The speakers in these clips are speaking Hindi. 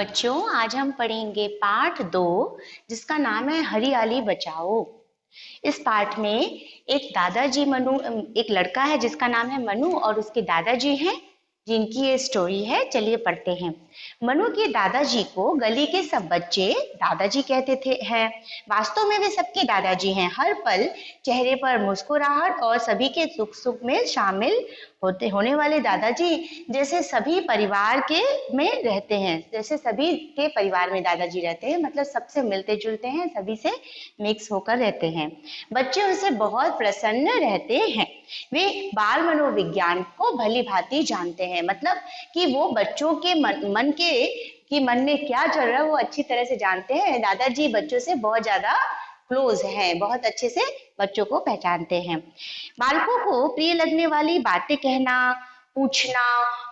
बच्चों, आज हम पढ़ेंगे पाठ 2 जिसका नाम है हरियाली बचाओ। इस पाठ में एक लड़का है जिसका नाम है मनु और उसके दादाजी हैं जिनकी ये स्टोरी है। चलिए पढ़ते हैं। मनु के दादाजी को गली के सब बच्चे दादाजी कहते थे हैं। वास्तव में वे सबके दादाजी हैं। हर पल चेहरे पर मुस्कुराहट और सभी के सुख सुख में शामिल होने वाले दादाजी जैसे सभी परिवार के में रहते हैं। जैसे सभी के परिवार में दादाजी रहते हैं, मतलब सबसे मिलते जुलते हैं, सभी से मिक्स होकर रहते हैं। बच्चे उनसे बहुत प्रसन्न रहते हैं। वे बाल मनोविज्ञान को भली भांति जानते हैं, मतलब कि वो बच्चों के मन में क्या चल रहा है वो अच्छी तरह से जानते हैं। दादाजी बच्चों से बहुत ज्यादा क्लोज हैं, बहुत अच्छे से बच्चों को पहचानते हैं। बालकों को प्रिय लगने वाली बातें कहना, पूछना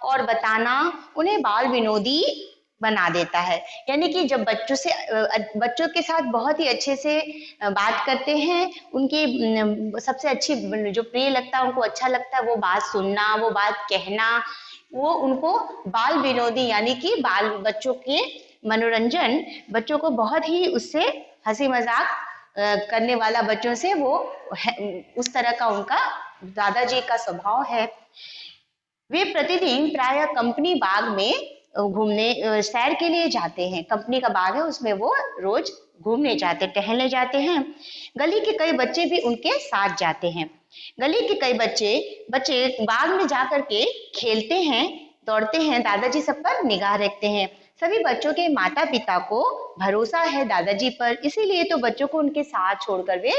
और बताना उन्हें बाल विनोदी बना देता है। यानी कि जब बच्चों के साथ बहुत ही अच्छे से बात करते हैं, उनकी सबसे अच्छी जो प्रिय लगता है, उनको अच्छा लगता है वो बात सुनना, वो बात कहना, वो उनको बाल विनोदी यानी कि बच्चों के मनोरंजन, बच्चों को बहुत ही उससे हंसी मजाक करने वाला, बच्चों से वो उस तरह का उनका दादाजी का स्वभाव है। वे प्रतिदिन प्रायः कंपनी बाग में घूमने सैर के लिए जाते हैं। कंपनी का बाग है, उसमें वो रोज घूमने जाते, टहलने जाते हैं। गली के कई बच्चे भी उनके साथ जाते हैं। गली के कई बच्चे बाग में जाकर के खेलते हैं, दौड़ते हैं। दादाजी सब पर निगाह रखते हैं। सभी बच्चों के माता पिता को भरोसा है दादाजी पर, इसीलिए तो बच्चों को उनके साथ छोड़कर वे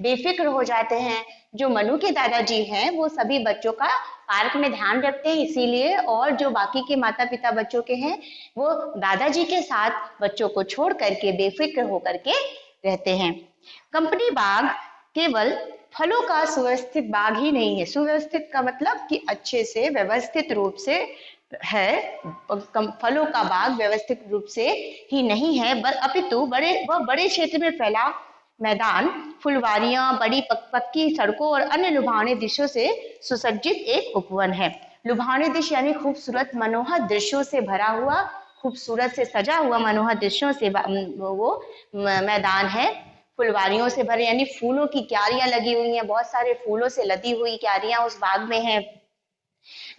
बेफिक्र हो जाते हैं। जो मनु के दादाजी हैं वो सभी बच्चों का पार्क में ध्यान रखते हैं, इसीलिए, और जो बाकी के माता पिता बच्चों के हैं वो दादाजी के साथ बच्चों को छोड़ करके बेफिक्र होकर के रहते हैं। कंपनी बाग केवल फलों का सुव्यवस्थित बाग ही नहीं है। सुव्यवस्थित का मतलब कि अच्छे से व्यवस्थित रूप से है। फलों का बाग व्यवस्थित रूप से ही नहीं है, अपितु बड़े क्षेत्र में फैला मैदान, फुलवारियां, बड़ी पक्की सड़कों और अन्य लुभावने दृश्यों से सुसज्जित एक उपवन है। लुभावने दृश्य यानी खूबसूरत मनोहर दृश्यों से भरा हुआ, खूबसूरत से सजा हुआ मनोहर दृश्यों से वो मैदान है। फुलवारियों से भरे यानी फूलों की क्यारियां लगी हुई हैं, बहुत सारे फूलों से लदी हुई क्यारियां उस बाग में हैं।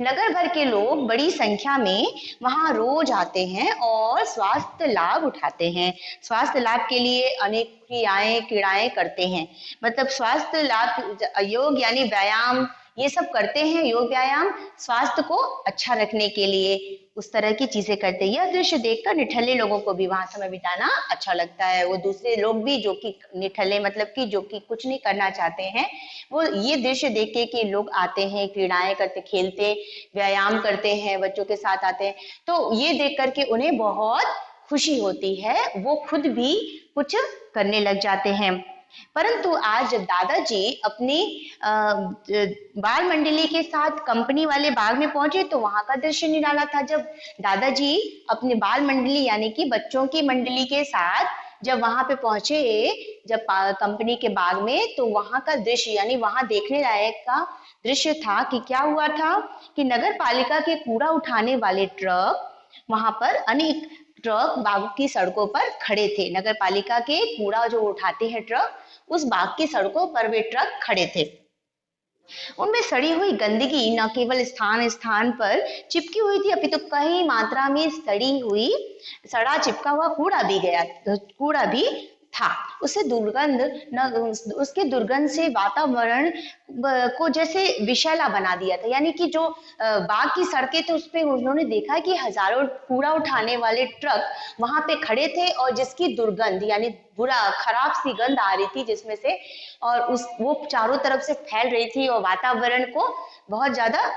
नगर भर के लोग बड़ी संख्या में वहां रोज आते हैं और स्वास्थ्य लाभ उठाते हैं। स्वास्थ्य लाभ के लिए अनेक क्रियाएं करते हैं, मतलब स्वास्थ्य लाभ, योग यानी व्यायाम, ये सब करते हैं। योग व्यायाम स्वास्थ्य को अच्छा रखने के लिए उस तरह की चीजें करते हैं। यह दृश्य देखकर निठल्ले लोगों को भी वहां समय बिताना अच्छा लगता है। वो दूसरे लोग भी जो कि निठल्ले मतलब कि जो कि कुछ नहीं करना चाहते हैं, वो ये दृश्य देख के कि लोग आते हैं, क्रीड़ाएं करते, खेलते, व्यायाम करते हैं, बच्चों के साथ आते हैं, तो ये देख करके उन्हें बहुत खुशी होती है। वो खुद भी कुछ करने लग जाते हैं। परंतु आज जब दादाजी अपनी बाल मंडली के साथ कंपनी वाले बाग में पहुंचे तो वहां का दृश्य निराला था। जब दादाजी अपनी बाल मंडली यानी कि बच्चों की मंडली के साथ जब वहां पे पहुंचे, जब कंपनी के बाग में, तो वहां का दृश्य यानी वहां देखने लायक का दृश्य था कि क्या हुआ था कि नगर पालिका के कूड़ा उठाने वाले ट्रक, वहां पर अनेक ट्रक बाग की सड़कों पर खड़े थे। नगर पालिका के कूड़ा जो उठाते हैं ट्रक, उस बाग की सड़कों पर वे ट्रक खड़े थे। उनमें सड़ी हुई गंदगी न केवल स्थान स्थान पर चिपकी हुई थी, अपितु तो कई मात्रा में सड़ा चिपका हुआ कूड़ा भी था। उसके दुर्गंध से वातावरण को जैसे विषैला बना दिया था। यानी कि जो बाग की सड़कें थे उस पे उन्होंने देखा कि हजारों कूड़ा उठाने वाले ट्रक वहां पे खड़े थे और जिसकी दुर्गंध यानी खराब सी गंध आ रही थी जिसमें से, और वो चारों तरफ से फैल रही थी और वातावरण को बहुत ज्यादा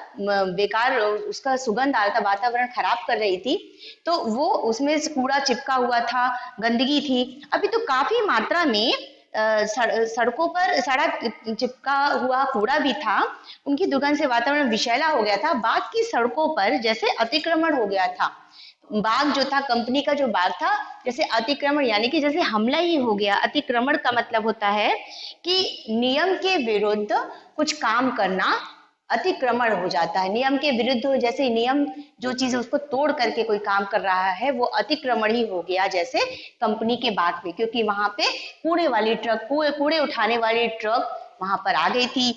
बेकार उसका सुगंध आ रहा था, वातावरण खराब कर रही थी। तो वो उसमें कूड़ा चिपका हुआ था, गंदगी थी। अभी तो काफी मात्रा में सड़कों पर सड़ा चिपका हुआ कूड़ा भी था। उनकी दुर्गंध से वातावरण विषैला हो गया था। बाग की सड़कों पर जैसे अतिक्रमण हो गया था। बाग जो था, कंपनी का जो बाग था, जैसे अतिक्रमण यानी कि जैसे हमला ही हो गया। अतिक्रमण का मतलब होता है कि नियम के विरुद्ध कुछ काम करना, अतिक्रमण हो जाता है, नियम के विरुद्ध हो, जैसे नियम जो चीज उसको तोड़ करके कोई काम कर रहा है वो अतिक्रमण ही हो गया, जैसे कंपनी के बाग में, क्योंकि वहां पे कूड़े वाली ट्रक, कूड़े उठाने वाली ट्रक वहां पर आ गई थी।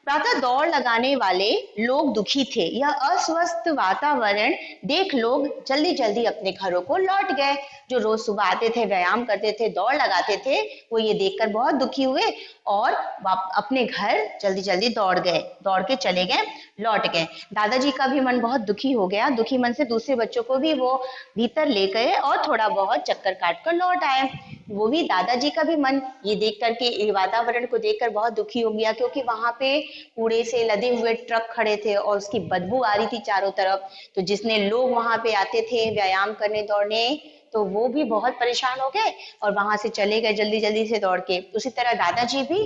प्रातः दौड़ लगाने वाले लोग दुखी थे। यह अस्वस्थ वातावरण देख लोग जल्दी जल्दी अपने घरों को लौट गए। जो रोज सुबह आते थे, व्यायाम करते थे, दौड़ लगाते थे, वो ये देखकर बहुत दुखी हुए और अपने घर जल्दी जल्दी दौड़ के चले गए, लौट गए। दादाजी का भी मन बहुत दुखी हो गया। दुखी मन से दूसरे बच्चों को भी वो भीतर ले गए और थोड़ा बहुत चक्कर काट कर लौट आए। वो भी, दादाजी का भी मन ये देख करके, ये वातावरण को देखकर बहुत दुखी हो गया, क्योंकि वहां पे कूड़े से लदे हुए ट्रक खड़े थे और उसकी बदबू आ रही थी चारों तरफ। तो जिसने लोग वहां पे आते थे व्यायाम करने, दौड़ने, तो वो भी बहुत परेशान हो गए और वहां से चले गए जल्दी जल्दी से दौड़ के। उसी तरह दादाजी भी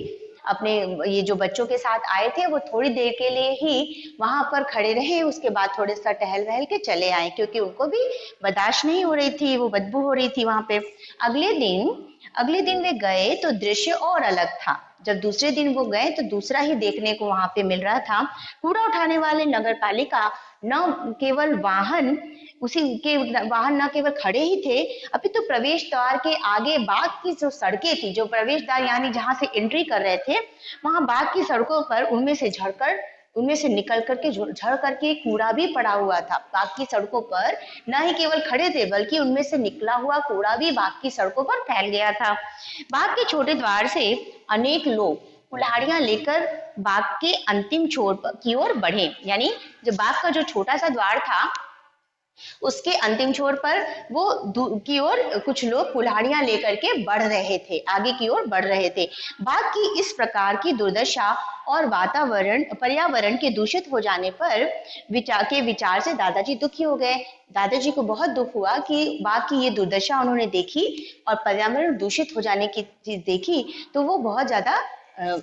अपने ये जो बच्चों के साथ आए थे वो थोड़ी देर के लिए ही वहां पर खड़े रहे, उसके बाद थोड़े सा टहल वहल के चले आए, क्योंकि उनको भी बर्दाश्त नहीं हो रही थी, वो बदबू हो रही थी वहां पे। अगले दिन वे गए तो दृश्य और अलग था। जब दूसरे दिन वो गए तो दूसरा ही देखने को वहां पे मिल रहा था। कूड़ा उठाने वाले नगर पालिका न केवल वाहन उसी के वाहन न केवल खड़े ही थे, अभी तो प्रवेश द्वार के आगे बाग की जो सड़कें थी, जो प्रवेश द्वार यानी जहां से एंट्री कर रहे थे, वहां बाग की सड़कों पर उनमें से निकल करके झड़ करके कूड़ा भी पड़ा हुआ था। बाग की सड़कों पर न ही केवल खड़े थे, बल्कि उनमें से निकला हुआ कूड़ा भी बाग की सड़कों पर फैल गया था। बाग के छोटे द्वार से अनेक लोग कुल्हाड़ियां लेकर बाग के अंतिम छोर की ओर बढ़े, यानी जो बाग का जो छोटा सा द्वार था उसके अंतिम छोर पर वो की ओर कुछ लोग कुल्हाड़ियां लेकर के बढ़ रहे थे, आगे की ओर बढ़ रहे थे। बाघ की इस प्रकार की दुर्दशा और पर्यावरण के दूषित हो जाने पर विचार से दादाजी दुखी हो गए। दादाजी को बहुत दुख हुआ कि बाघ की ये दुर्दशा उन्होंने देखी और पर्यावरण दूषित हो जाने की चीज देखी, तो वो बहुत ज्यादा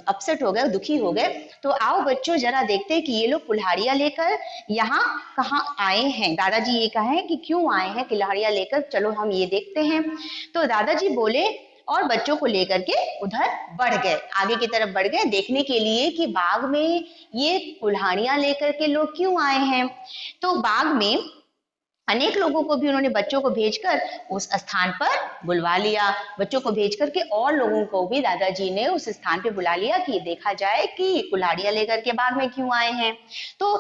अपसेट हो गए, दुखी हो गए। तो आओ बच्चों जरा देखते हैं कि ये लोग कुल्हाड़ियां लेकर यहाँ कहाँ आए हैं। दादाजी ये कहे कि क्यों आए हैं कुल्हाड़ियां लेकर, चलो हम ये देखते हैं। तो दादाजी बोले और बच्चों को लेकर के उधर बढ़ गए, आगे की तरफ बढ़ गए, देखने के लिए कि बाग में ये कुल्हाड़ियां लेकर के लोग क्यों आए हैं। तो बाग में अनेक लोगों को भी उन्होंने बच्चों को भेजकर उस स्थान पर बुलवा लिया। बच्चों को भेज करके और लोगों को भी दादाजी ने उस स्थान पे बुला लिया कि देखा जाए कि कुल्हाड़ियां लेकर के बाग में क्यों आए हैं। तो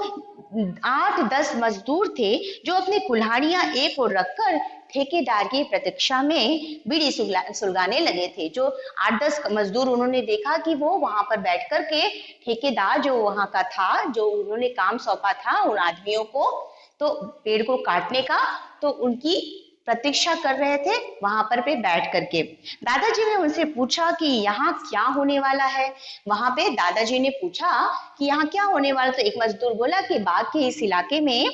8-10 मजदूर थे जो अपनी कुल्हाड़ियां एक ओर रखकर ठेकेदार की प्रतीक्षा में बीड़ी सुलगाने लगे थे। जो 8-10 मजदूर, उन्होंने देखा कि वो वहां पर बैठ कर के ठेकेदार जो वहां का था, जो उन्होंने काम सौंपा था उन आदमियों को, तो पेड़ को काटने का, तो उनकी प्रतीक्षा कर रहे थे वहां पर पे बैठ करके। दादाजी ने उनसे पूछा कि यहाँ क्या होने वाला है। वहां पे दादाजी ने पूछा कि यहाँ क्या होने वाला, तो एक मजदूर बोला कि बाग के इस इलाके में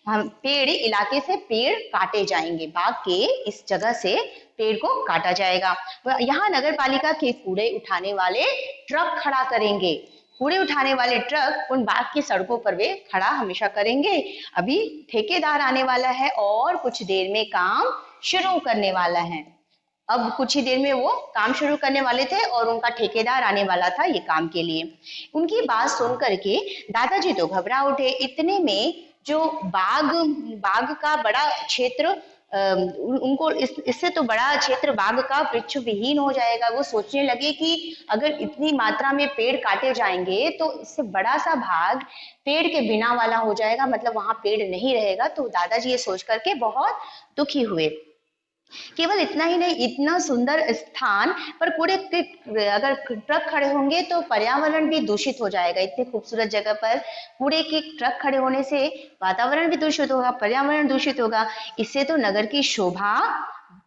हम इलाके से पेड़ काटे जाएंगे, बाग के इस जगह से पेड़ को काटा जाएगा। यहाँ नगर पालिका के कूड़े उठाने वाले ट्रक खड़ा करेंगे, कूड़े उठाने वाले ट्रक उन बाग की सड़कों पर वे खड़ा हमेशा करेंगे। अभी ठेकेदार आने वाला है और कुछ देर में काम शुरू करने वाला है। अब कुछ ही देर में वो काम शुरू करने वाले थे और उनका ठेकेदार आने वाला था ये काम के लिए। उनकी बात सुन करके दादाजी तो घबरा उठे। इतने में जो बाग का बड़ा क्षेत्र, उनको इससे तो बड़ा क्षेत्र बाग का वृक्ष विहीन हो जाएगा। वो सोचने लगे कि अगर इतनी मात्रा में पेड़ काटे जाएंगे तो इससे बड़ा सा भाग पेड़ के बिना वाला हो जाएगा, मतलब वहां पेड़ नहीं रहेगा। तो दादाजी ये सोच करके बहुत दुखी हुए। केवल इतना ही नहीं, इतना सुंदर स्थान पर कूड़े के अगर ट्रक खड़े होंगे तो पर्यावरण भी दूषित हो जाएगा। इतनी खूबसूरत जगह पर कूड़े के ट्रक खड़े होने से वातावरण भी दूषित होगा, पर्यावरण दूषित होगा। इससे तो नगर की शोभा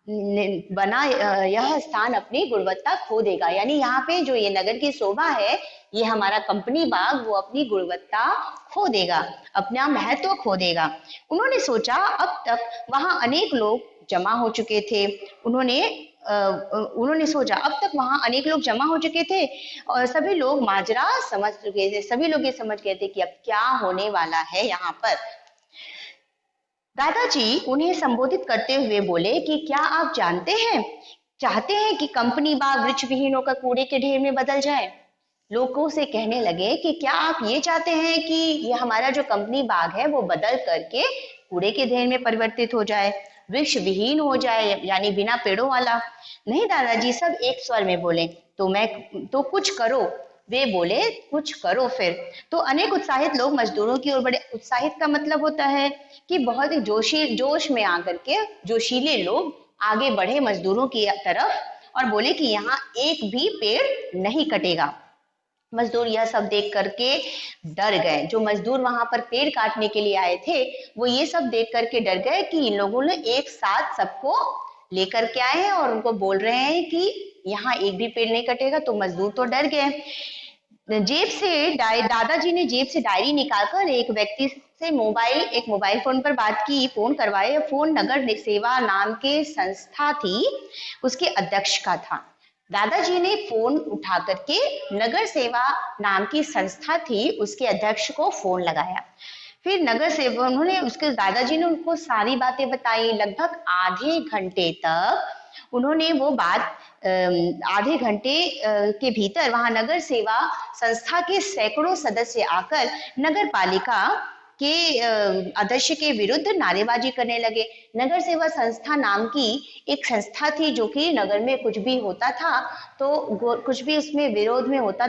बना यह स्थान अपनी गुणवत्ता खो देगा। यानी यहाँ पे जो ये नगर की शोभा है, ये हमारा कंपनी बाग, वो अपनी गुणवत्ता खो देगा, अपना महत्व खो देगा। उन्होंने सोचा अब तक वहां अनेक लोग जमा हो चुके थे। उन्होंने सोचा अब तक वहां अनेक लोग जमा हो चुके थे और सभी लोग माजरा समझ चुके थे। सभी लोग ये समझ गए थे कि अब क्या होने वाला है यहाँ पर। दादाजी उन्हें संबोधित करते हुए बोले कि क्या आप चाहते हैं कि कंपनी बाग वृक्ष विहीन होकर कूड़े के ढेर में बदल जाए। लोगों से कहने लगे कि क्या आप ये चाहते हैं कि ये हमारा जो कंपनी बाग है वो बदल करके कूड़े के ढेर में परिवर्तित हो जाए, वृक्ष विहीन हो जाए, यानी बिना पेड़ों वाला। नहीं दादाजी, सब एक स्वर में बोले। तो कुछ करो। वे बोले, कुछ करो फिर। तो अनेक उत्साहित लोग मजदूरों की ओर बढ़े। उत्साहित का मतलब होता है कि बहुत ही जोश में आकर के जोशीले लोग आगे बढ़े मजदूरों की तरफ और बोले कि यहाँ एक भी पेड़ नहीं कटेगा। मजदूर यह सब देख करके डर गए। जो मजदूर वहां पर पेड़ काटने के लिए आए थे वो ये सब देख करके डर गए कि इन लोगों ने एक साथ सबको लेकर के आए हैं और उनको बोल रहे हैं कि यहाँ एक भी पेड़ नहीं कटेगा। तो मजदूर तो डर गए। दादाजी ने जेब से डायरी निकालकर एक व्यक्ति से एक मोबाइल फोन पर बात की, फोन करवाए। फोन नगर सेवा नाम के संस्था थी, उसके अध्यक्ष का था। दादाजी ने फोन उठा करके नगर सेवा नाम की संस्था थी उसके अध्यक्ष को फोन लगाया। फिर नगर सेवा उन्होंने उसके दादाजी ने उनको सारी बातें बताई। लगभग आधे घंटे तक उन्होंने वो बात आधे घंटे के भीतर वहां नगर सेवा संस्था के सैकड़ों सदस्य आकर नगर पालिका के अध्यक्ष के विरुद्ध नारेबाजी करने लगे। नगर सेवा संस्था नाम की एक संस्था थी जो कि नगर में कुछ भी होता था तो कुछ भी उसमें विरुद्ध होता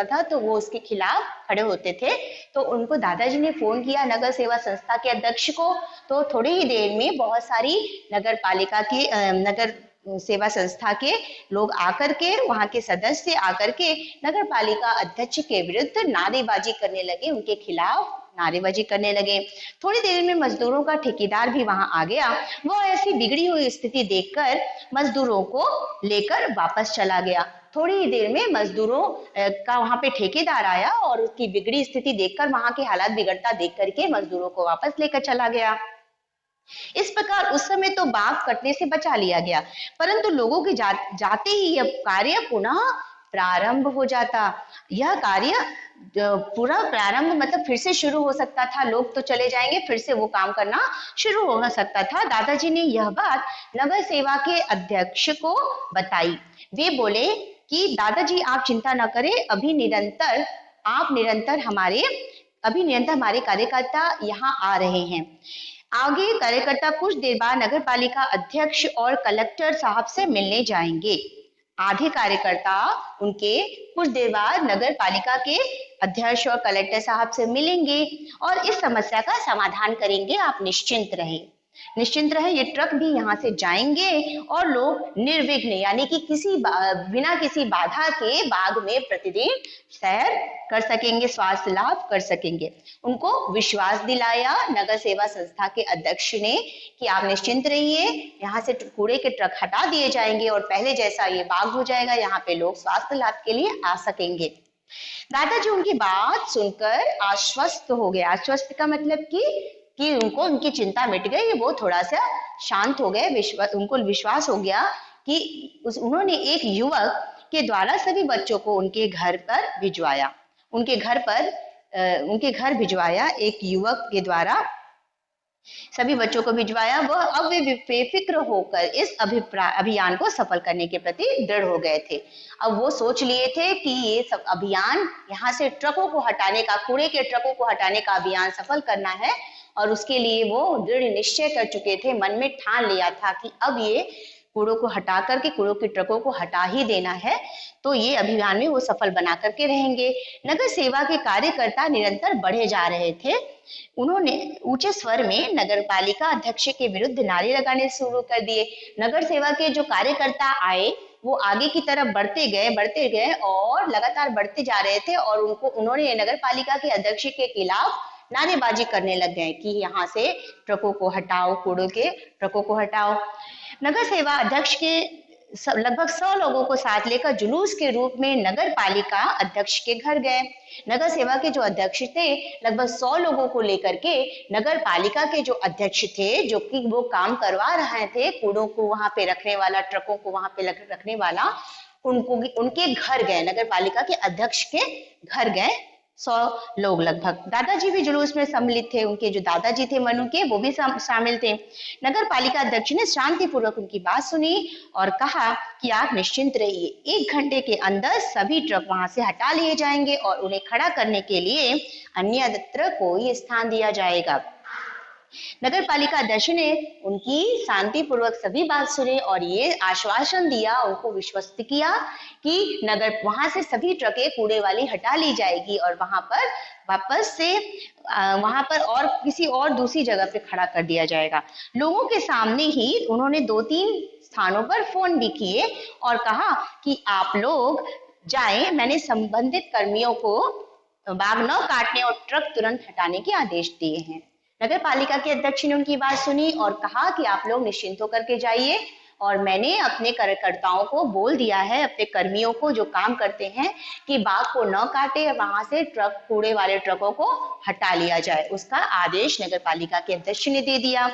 था तो वो उसके खिलाफ खड़े होते थे। तो उनको दादाजी ने फोन किया नगर सेवा संस्था के अध्यक्ष को। तो थोड़ी ही देर में बहुत सारी नगर पालिका के नगर सेवा संस्था के लोग आकर के वहां के सदस्य आकर के नगर पालिका अध्यक्ष के विरुद्ध नारेबाजी करने लगे, उनके खिलाफ नारेबाजी करने लगे। थोड़ी देर में मजदूरों का ठेकेदार भी वहां आ गया। वो ऐसी बिगड़ी हुई स्थिति देखकर मजदूरों को लेकर वापस चला गया। थोड़ी ही देर में मजदूरों का वहां पे ठेकेदार आया और उसकी बिगड़ी स्थिति देखकर, वहां के हालात बिगड़ता देख करके मजदूरों को वापस लेकर चला गया। इस प्रकार उस समय तो बाग कटने से बचा लिया गया, परंतु लोगों के जाते ही यह कार्य पुनः प्रारंभ हो जाता। यह कार्य पूरा प्रारंभ मतलब फिर से शुरू हो सकता था। लोग तो चले जाएंगे, फिर से वो काम करना शुरू हो सकता था। दादाजी ने यह बात नगर सेवा के अध्यक्ष को बताई। वे बोले कि दादाजी आप चिंता न करें, अभी निरंतर हमारे कार्यकर्ता यहाँ आ रहे हैं। आगे कार्यकर्ता कुछ देर बाद नगर पालिका अध्यक्ष और कलेक्टर साहब से मिलने जाएंगे। आधे कार्यकर्ता उनके कुछ देर बाद नगर पालिका के अध्यक्ष और कलेक्टर साहब से मिलेंगे और इस समस्या का समाधान करेंगे। आप निश्चिंत रहे, ये ट्रक भी यहाँ से जाएंगे और लोग निर्विघ्न यानी कि बिना किसी बाधा के बाग में प्रतिदिन सैर कर सकेंगे, स्वास्थ्य लाभ कर सकेंगे। उनको विश्वास दिलाया नगर सेवा संस्था के अध्यक्ष ने कि आप निश्चिंत रहिए, यहाँ से कूड़े के ट्रक हटा दिए जाएंगे और पहले जैसा ये बाग हो जाएगा, यहाँ पे लोग स्वास्थ्य लाभ के लिए आ सकेंगे। दादाजी उनकी बात सुनकर आश्वस्त हो गए। आश्वस्त का मतलब कि उनको उनकी चिंता मिट गई, वो थोड़ा सा शांत हो गए। उनको विश्वास हो गया कि उन्होंने एक युवक के द्वारा सभी बच्चों को उनके घर भिजवाया। एक युवक के द्वारा सभी बच्चों को भिजवाया। वह अब वे बेफिक्र होकर इस अभियान को सफल करने के प्रति दृढ़ हो गए थे। अब वो सोच लिए थे कि ये सब अभियान यहाँ से कूड़े के ट्रकों को हटाने का अभियान सफल करना है और उसके लिए वो दृढ़ निश्चय कर चुके थे, मन में ठान लिया था कि अब ये कूड़ों के ट्रकों को हटा ही देना है। तो ये अभियान में वो सफल बना करके रहेंगे। नगर सेवा के कार्यकर्ता निरंतर बढ़े जा रहे थे। उन्होंने ऊंचे स्वर में नगर पालिका अध्यक्ष के विरुद्ध नारे लगाने शुरू कर दिए। नगर सेवा के जो कार्यकर्ता आए वो आगे की तरफ बढ़ते गए और लगातार बढ़ते जा रहे थे और उन्होंने नगर पालिका के अध्यक्ष के खिलाफ नारेबाजी करने लग गए कि यहाँ से ट्रकों को हटाओ, कूड़ों के ट्रकों को हटाओ। नगर सेवा अध्यक्ष के लगभग 100 लोगों को साथ लेकर जुलूस के रूप में नगर पालिका अध्यक्ष के घर गए। नगर सेवा के जो अध्यक्ष थे लगभग 100 लोगों को लेकर के नगर पालिका के जो अध्यक्ष थे, जो कि वो काम करवा रहे थे, कूड़ों को वहां पे रखने वाला, ट्रकों को वहां पे रखने वाला, उनके घर गए, नगर पालिका के अध्यक्ष के घर गए 100 लोग लगभग। दादाजी भी जुलूस में सम्मिलित थे, उनके जो दादाजी थे मनु के वो भी शामिल थे। नगर पालिका अध्यक्ष ने शांतिपूर्वक उनकी बात सुनी और कहा कि आप निश्चिंत रहिए, 1 घंटे के अंदर सभी ट्रक वहां से हटा लिए जाएंगे और उन्हें खड़ा करने के लिए अन्यत्र कोई स्थान दिया जाएगा। नगर पालिका अध्यक्ष ने उनकी शांतिपूर्वक सभी बात सुने और ये आश्वासन दिया, उनको विश्वस्त किया कि नगर वहां से सभी ट्रकें कूड़े वाली हटा ली जाएगी और वहां पर वापस से वहां पर और किसी और दूसरी जगह पे खड़ा कर दिया जाएगा। लोगों के सामने ही उन्होंने 2-3 स्थानों पर फोन भी किए और कहा कि आप लोग जाएं, मैंने संबंधित कर्मियों को बाग न काटने और ट्रक तुरंत हटाने के आदेश दिए हैं। नगर पालिका के अध्यक्ष ने उनकी बात सुनी और कहा कि आप लोग निश्चिंत होकर के जाइए और मैंने अपने कार्यकर्ताओं को बोल दिया है, अपने कर्मियों को जो काम करते हैं, कि बाग को न काटे, वहां से ट्रक कूड़े वाले ट्रकों को हटा लिया जाए। उसका आदेश नगर पालिका के अध्यक्ष ने दे दिया।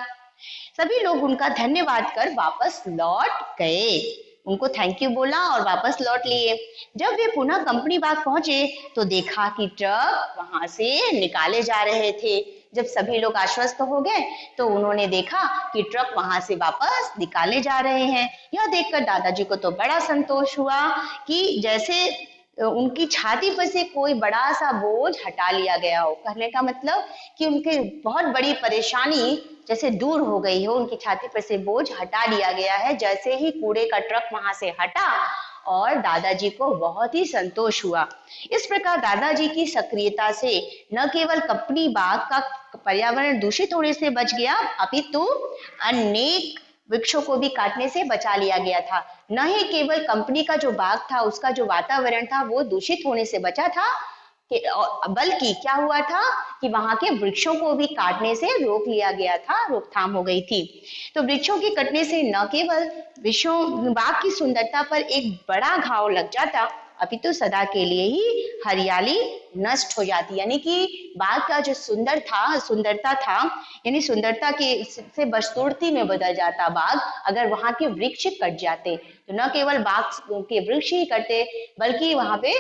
सभी लोग उनका धन्यवाद कर वापस लौट गए, उनको थैंक यू बोला और वापस लौट लिए। जब वे पुनः कंपनी बाग पहुंचे तो देखा कि ट्रक वहां से निकाले जा रहे थे। जब सभी लोग आश्वस्त हो गए तो उन्होंने देखा कि ट्रक वहां से वापस निकाले जा रहे हैं। यह देखकर दादाजी को तो बड़ा संतोष हुआ कि जैसे उनकी छाती पर से कोई बड़ा सा बोझ हटा लिया गया हो। कहने का मतलब कि उनके बहुत बड़ी परेशानी जैसे दूर हो गई हो, उनकी छाती पर से बोझ हटा लिया गया है। जैसे ही कूड़े का ट्रक वहां से हटा और दादाजी को बहुत ही संतोष हुआ। इस प्रकार दादाजी की सक्रियता से न केवल कंपनी बाग का पर्यावरण दूषित होने से बच गया, अपितु अनेक वृक्षों को भी काटने से बचा लिया गया था। न ही केवल कंपनी का जो बाग था, उसका जो वातावरण था वो दूषित होने से बचा था, बल्कि क्या हुआ था कि वहां के वृक्षों को भी काटने से रोक लिया गया था, रोकथाम हो गई थी। तो वृक्षों के कटने से न केवल बाग की सुंदरता पर एक बड़ा घाव लग जाता, अपितु सदा के लिए ही हरियाली नष्ट हो जाती। यानी कि बाग का जो सुंदरता था, यानी सुंदरता के से बदसूरती में बदल जाता बाग, अगर वहां के वृक्ष कट जाते। तो न केवल बाग के वृक्ष ही कटे, बल्कि वहां पे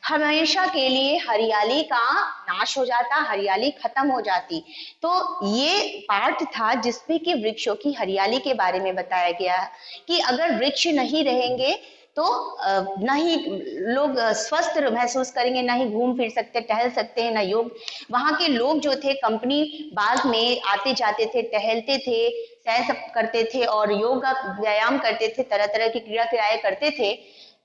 हमेशा के लिए हरियाली का नाश हो जाता, हरियाली खत्म हो जाती। तो ये पाठ था जिसमें कि वृक्षों की हरियाली के बारे में बताया गया कि अगर वृक्ष नहीं रहेंगे तो न ही लोग स्वस्थ महसूस करेंगे, ना ही घूम फिर सकते, टहल सकते हैं, ना योग। वहां के लोग जो थे कंपनी बाग में आते जाते थे, टहलते थे, सैर करते थे और योगा व्यायाम करते थे, तरह तरह की क्रिया क्रियाएं करते थे।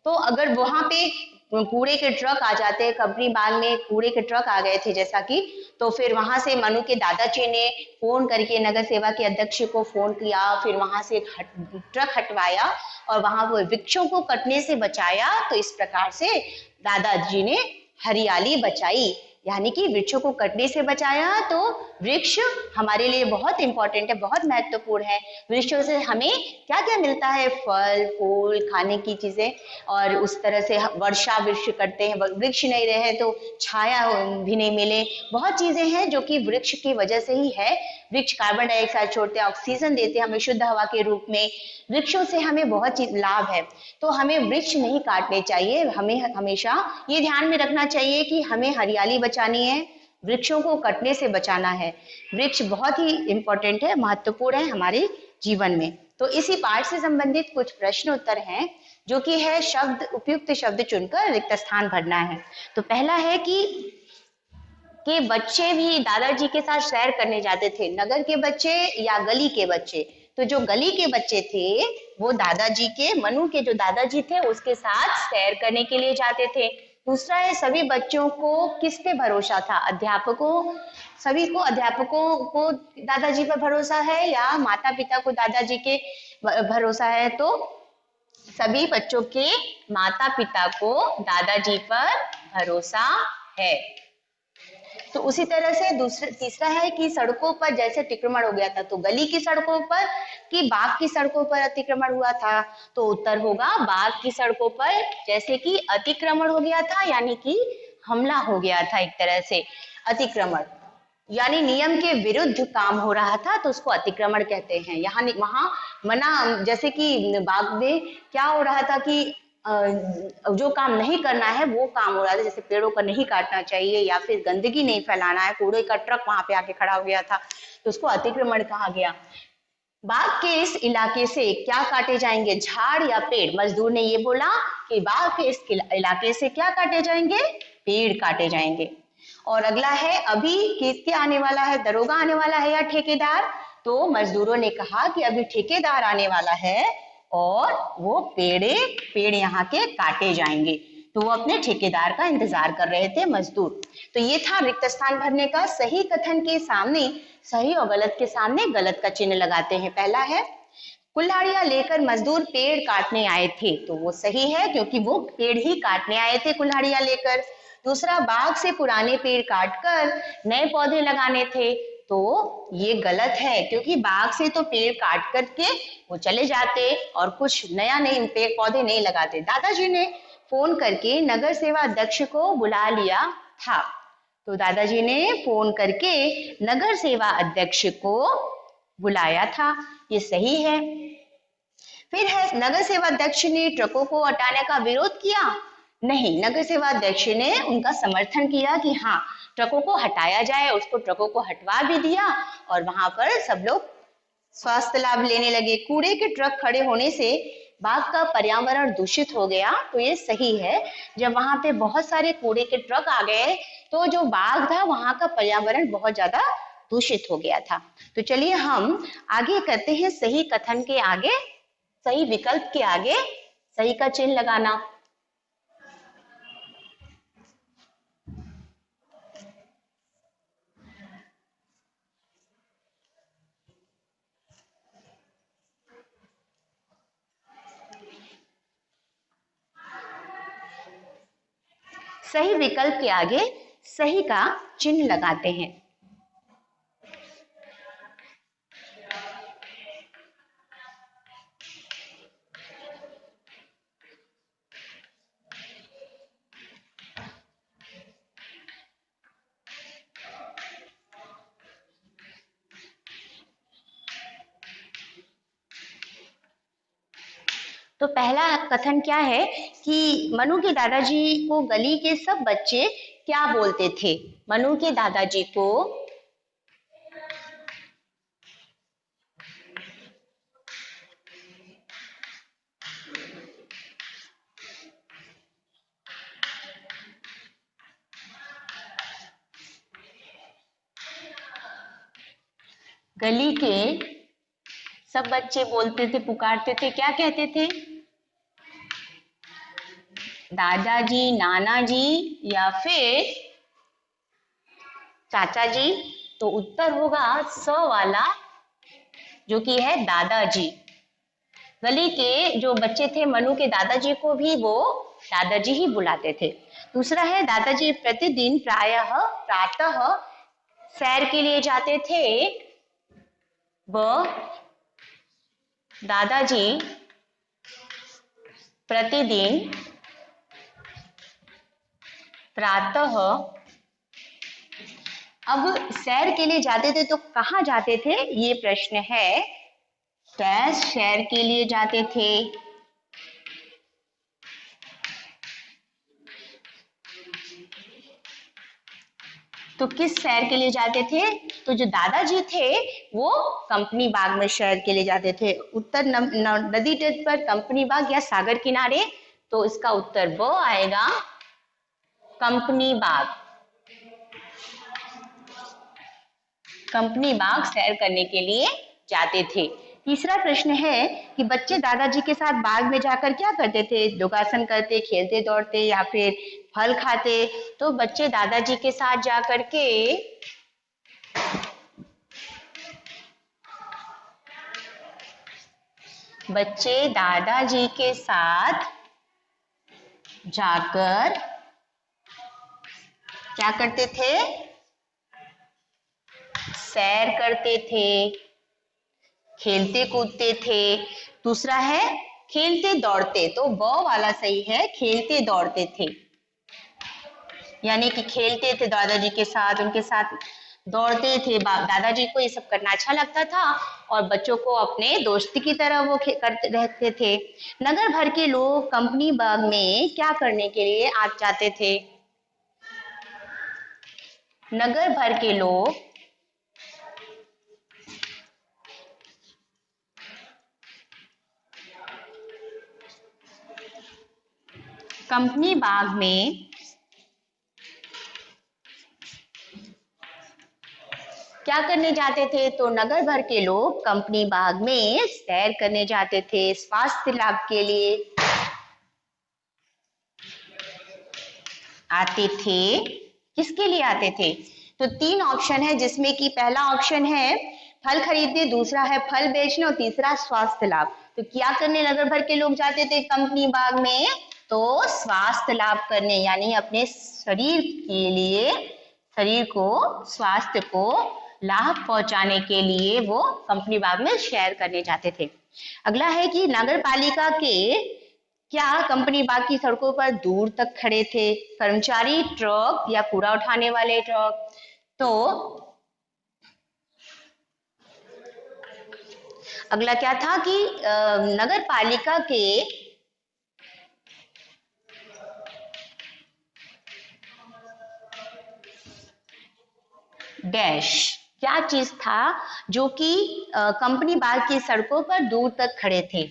तो अगर वहां पे कूड़े के ट्रक आ जाते, कंपनी बाग में कूड़े के ट्रक आ गए थे जैसा कि, तो फिर वहां से मनु के दादाजी ने फोन करके नगर सेवा के अध्यक्ष को फोन किया, फिर वहां से ट्रक हटवाया और वहां वो वृक्षों को कटने से बचाया। तो इस प्रकार से दादाजी ने हरियाली बचाई, यानी कि वृक्षों को कटने से बचाया। तो वृक्ष हमारे लिए बहुत इंपॉर्टेंट है, बहुत महत्वपूर्ण है। वृक्षों से हमें क्या क्या मिलता है, फल फूल, खाने की चीजें, और उस तरह से वर्षा वृक्ष करते हैं। वृक्ष नहीं रहे तो छाया भी नहीं मिले, बहुत चीजें हैं जो कि वृक्ष की वजह से ही है। वृक्ष कार्बन डाइऑक्साइड छोड़ते हैं, ऑक्सीजन देते हैं हमें शुद्ध हवा के रूप में। वृक्षों से हमें बहुत चीज लाभ है, तो हमें वृक्ष नहीं काटने चाहिए। हमें हमेशा ये ध्यान में रखना चाहिए कि हमें हरियाली बचानी है, वृक्षों को कटने से बचाना है। वृक्ष बहुत ही इंपॉर्टेंट है, महत्वपूर्ण है हमारे जीवन में। तो इसी पाठ से संबंधित कुछ प्रश्न उत्तर हैं, जो कि है शब्द, उपयुक्त शब्द चुनकर रिक्त स्थान भरना है। तो पहला है कि बच्चे भी दादाजी के साथ सैर करने जाते थे, नगर के बच्चे या गली के बच्चे। तो जो गली के बच्चे थे वो दादाजी के, मनु के जो दादाजी थे उसके साथ सैर करने के लिए जाते थे। दूसरा है सभी बच्चों को किस पे भरोसा था, अध्यापकों, सभी को अध्यापकों को दादाजी पर भरोसा है या माता पिता को दादाजी के भरोसा है। तो सभी बच्चों के माता पिता को दादाजी पर भरोसा है। तो उसी तरह से तीसरा है कि सड़कों पर जैसे अतिक्रमण हो गया था, तो गली की सड़कों पर कि बाग की सड़कों पर अतिक्रमण हुआ था। तो उत्तर होगा बाग की सड़कों पर जैसे कि अतिक्रमण हो गया था, यानी कि हमला हो गया था एक तरह से। अतिक्रमण यानी नियम के विरुद्ध काम हो रहा था, तो उसको अतिक्रमण कहते हैं। यहाँ वहां मना, जैसे कि बाग में क्या हो रहा था कि जो काम नहीं करना है वो काम हो रहा था, जैसे पेड़ों को नहीं काटना चाहिए या फिर गंदगी नहीं फैलाना है। कूड़े का ट्रक वहां पे आके खड़ा हो गया था तो उसको अतिक्रमण कहा गया। बाग के इस इलाके से क्या काटे जाएंगे, झाड़ या पेड़? मजदूर ने ये बोला कि बाग के इस इलाके से क्या काटे जाएंगे, पेड़ काटे जाएंगे। और अगला है, अभी किसके आने वाला है, दरोगा आने वाला है या ठेकेदार? तो मजदूरों ने कहा कि अभी ठेकेदार आने वाला है और वो पेड़ यहाँ के काटे जाएंगे। तो वो अपने ठेकेदार का इंतजार कर रहे थे मजदूर। तो ये था रिक्त स्थान भरने का। सही कथन के सामने सही और गलत के सामने गलत का चिन्ह लगाते हैं। पहला है, कुल्हाड़ियां लेकर मजदूर पेड़ काटने आए थे, तो वो सही है क्योंकि वो पेड़ ही काटने आए थे कुल्हाड़ियां लेकर। दूसरा, बाग से पुराने पेड़ काटकर नए पौधे लगाने थे, तो ये गलत है क्योंकि बाग से तो पेड़ काट करके वो चले जाते और कुछ नया नहीं पेड़ पौधे नहीं लगाते। दादाजी ने फोन करके नगर सेवा अध्यक्ष को बुला लिया था, तो दादाजी ने फोन करके नगर सेवा अध्यक्ष को बुलाया था, ये सही है। फिर है, नगर सेवा अध्यक्ष ने ट्रकों को हटाने का विरोध किया? नहीं, नगर सेवा अध्यक्ष ने उनका समर्थन किया कि हाँ ट्रकों को हटाया जाए, उसको ट्रकों को हटवा भी दिया और वहां पर सब लोग स्वास्थ्य लाभ लेने लगे। कूड़े के ट्रक खड़े होने से बाग का पर्यावरण दूषित हो गया, तो ये सही है। जब वहां पे बहुत सारे कूड़े के ट्रक आ गए तो जो बाग था वहां का पर्यावरण बहुत ज्यादा दूषित हो गया था। तो चलिए हम आगे करते हैं, सही कथन के आगे सही विकल्प के आगे सही का चिन्ह लगाना। सही विकल्प के आगे सही का चिन्ह लगाते हैं। तो पहला कथन क्या है कि मनु के दादाजी को गली के सब बच्चे क्या बोलते थे? मनु के दादाजी को गली के सब बच्चे बोलते थे, पुकारते थे, क्या कहते थे? दादाजी, नाना जी या फिर चाचा जी? तो उत्तर होगा स वाला, जो कि है दादाजी। गली के जो बच्चे थे मनु के दादाजी को भी वो दादाजी ही बुलाते थे। दूसरा है, दादाजी प्रतिदिन प्रातः सैर के लिए जाते थे। वह दादाजी प्रतिदिन प्रातः, अब सैर के लिए जाते थे तो कहाँ जाते थे ये प्रश्न है। डैश सैर के लिए जाते थे? तो किस सैर के लिए जाते थे? तो जो दादाजी थे वो कंपनी बाग में सैर के लिए जाते थे। उत्तर नदी तट पर कंपनी बाग या सागर किनारे? तो इसका उत्तर वो आएगा, कंपनी बाग। कंपनी बाग सैर करने के लिए जाते थे। तीसरा प्रश्न है कि बच्चे दादाजी के साथ बाग में जाकर क्या करते थे? योगासन करते, खेलते दौड़ते या फिर फल खाते? तो बच्चे दादाजी के साथ जाकर के बच्चे दादाजी के साथ जाकर क्या करते थे? सैर करते थे, खेलते कूदते थे। दूसरा है खेलते दौड़ते, तो ब वाला सही है, खेलते दौड़ते थे, यानी कि खेलते थे दादाजी के साथ, उनके साथ दौड़ते थे। दादाजी को ये सब करना अच्छा लगता था और बच्चों को अपने दोस्त की तरह वो करते रहते थे। नगर भर के लोग कंपनी बाग में क्या करने के लिए आ जाते थे? नगर भर के लोग कंपनी बाग में क्या करने जाते थे? तो नगर भर के लोग कंपनी बाग में सैर करने जाते थे, स्वास्थ्य लाभ के लिए आते थे। किसके लिए आते थे? तो तीन ऑप्शन है, जिसमें कि पहला ऑप्शन है फल खरीदने, दूसरा है फल बेचने और तीसरा स्वास्थ्य लाभ। तो क्या करने नगर भर के लोग जाते थे कंपनी बाग में? तो स्वास्थ्य लाभ करने, यानी अपने शरीर के लिए, शरीर को, स्वास्थ्य को लाभ पहुंचाने के लिए वो कंपनी बाग में सैर करने जाते थे। अगला है कि नगर पालिका के क्या कंपनी बाग की सड़कों पर दूर तक खड़े थे? कर्मचारी, ट्रक या कूड़ा उठाने वाले ट्रक? तो अगला क्या था कि नगर पालिका के डैश क्या चीज था जो कि कंपनी बाग की सड़कों पर दूर तक खड़े थे?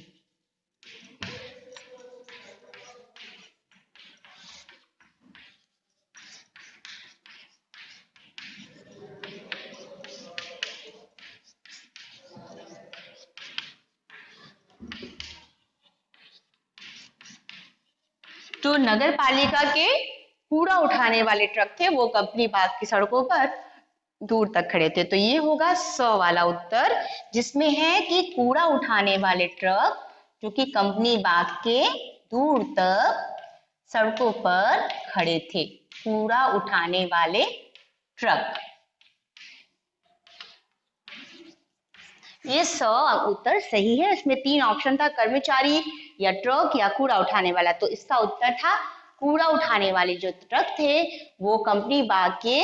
जो नगर पालिका के कूड़ा उठाने वाले ट्रक थे वो कंपनी बाग की सड़कों पर दूर तक खड़े थे। तो ये होगा 100 वाला उत्तर, जिसमें है कि कूड़ा उठाने वाले ट्रक जो कि कंपनी बाग के दूर तक सड़कों पर खड़े थे। कूड़ा उठाने वाले ट्रक। ये 100 उत्तर सही है। इसमें तीन ऑप्शन था, कर्मचारी या ट्रक या कूड़ा उठाने वाला। तो इसका उत्तर था कूड़ा उठाने वाले जो ट्रक थे वो कंपनी बाग के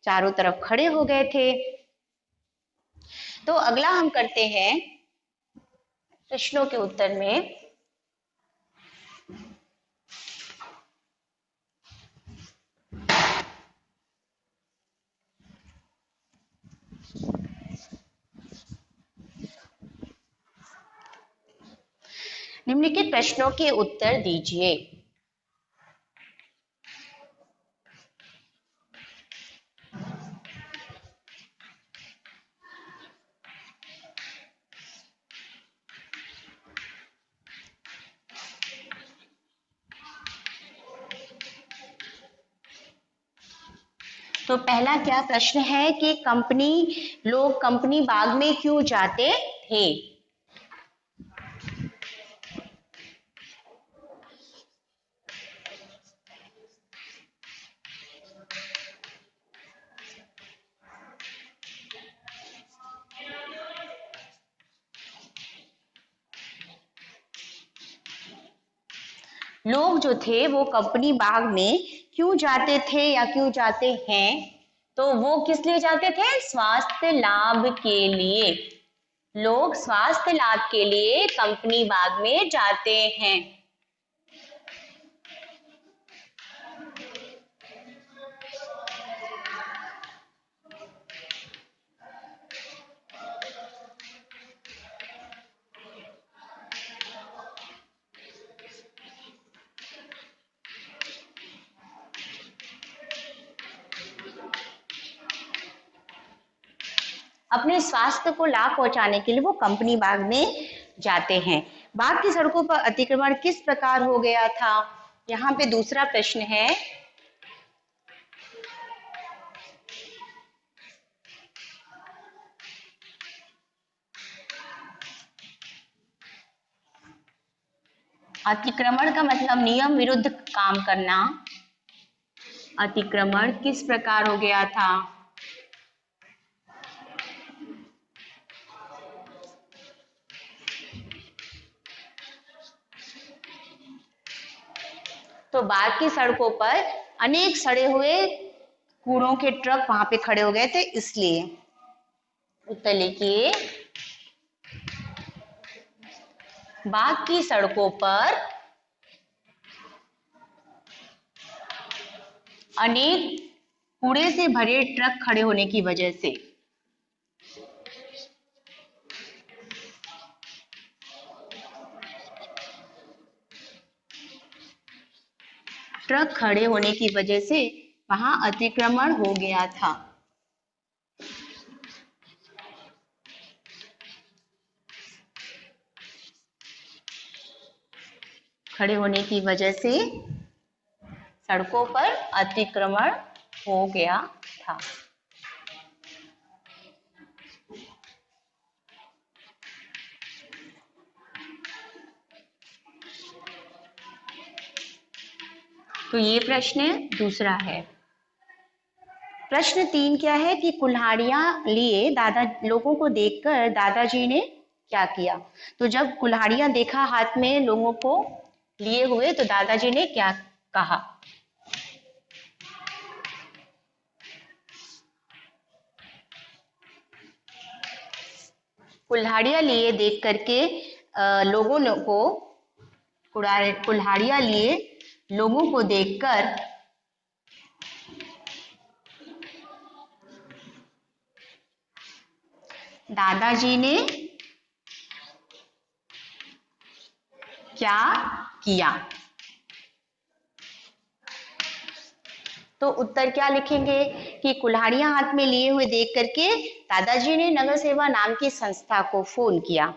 चारों तरफ खड़े हो गए थे। तो अगला हम करते हैं प्रश्नों के उत्तर में। निम्नलिखित प्रश्नों के उत्तर दीजिए। तो पहला क्या प्रश्न है कि लोग कंपनी बाग में क्यों जाते थे? लोग जो थे वो कंपनी बाग में क्यों जाते थे या क्यों जाते हैं? तो वो किस लिए जाते थे? स्वास्थ्य लाभ के लिए। लोग स्वास्थ्य लाभ के लिए कंपनी बाग में जाते हैं। अपने स्वास्थ्य को लाभ पहुंचाने के लिए वो कंपनी बाग में जाते हैं। बाग की सड़कों पर अतिक्रमण किस प्रकार हो गया था? यहाँ पे दूसरा प्रश्न है। अतिक्रमण का मतलब नियम विरुद्ध काम करना। अतिक्रमण किस प्रकार हो गया था? तो बाग की सड़कों पर अनेक सड़े हुए कूड़ों के ट्रक वहां पे खड़े हो गए थे इसलिए। उत्तर लिखिए, बाग की सड़कों पर अनेक कूड़े से भरे ट्रक खड़े होने की वजह से। ट्रक खड़े होने की वजह से वहां अतिक्रमण हो गया था। खड़े होने की वजह से सड़कों पर अतिक्रमण हो गया था। तो ये प्रश्न दूसरा है। प्रश्न 3 क्या है कि कुल्हाड़ियां लिए लोगों को देखकर दादाजी ने क्या किया। तो जब कुल्हाड़ियां देखा हाथ में लोगों को लिए हुए तो दादाजी ने क्या कहा। कुल्हाड़ियां लिए देख करके लोगों को कुल्हाड़ियां लिए लोगों को देखकर दादाजी ने क्या किया। तो उत्तर क्या लिखेंगे कि कुल्हाड़ियां हाथ में लिए हुए देख करके दादाजी ने नगर सेवा नाम की संस्था को फोन किया।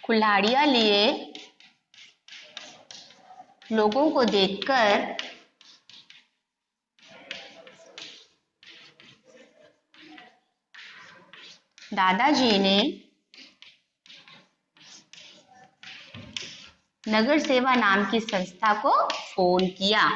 कुल्हाड़ियां लिए लोगों को देखकर दादाजी ने नगर सेवा नाम की संस्था को फोन किया।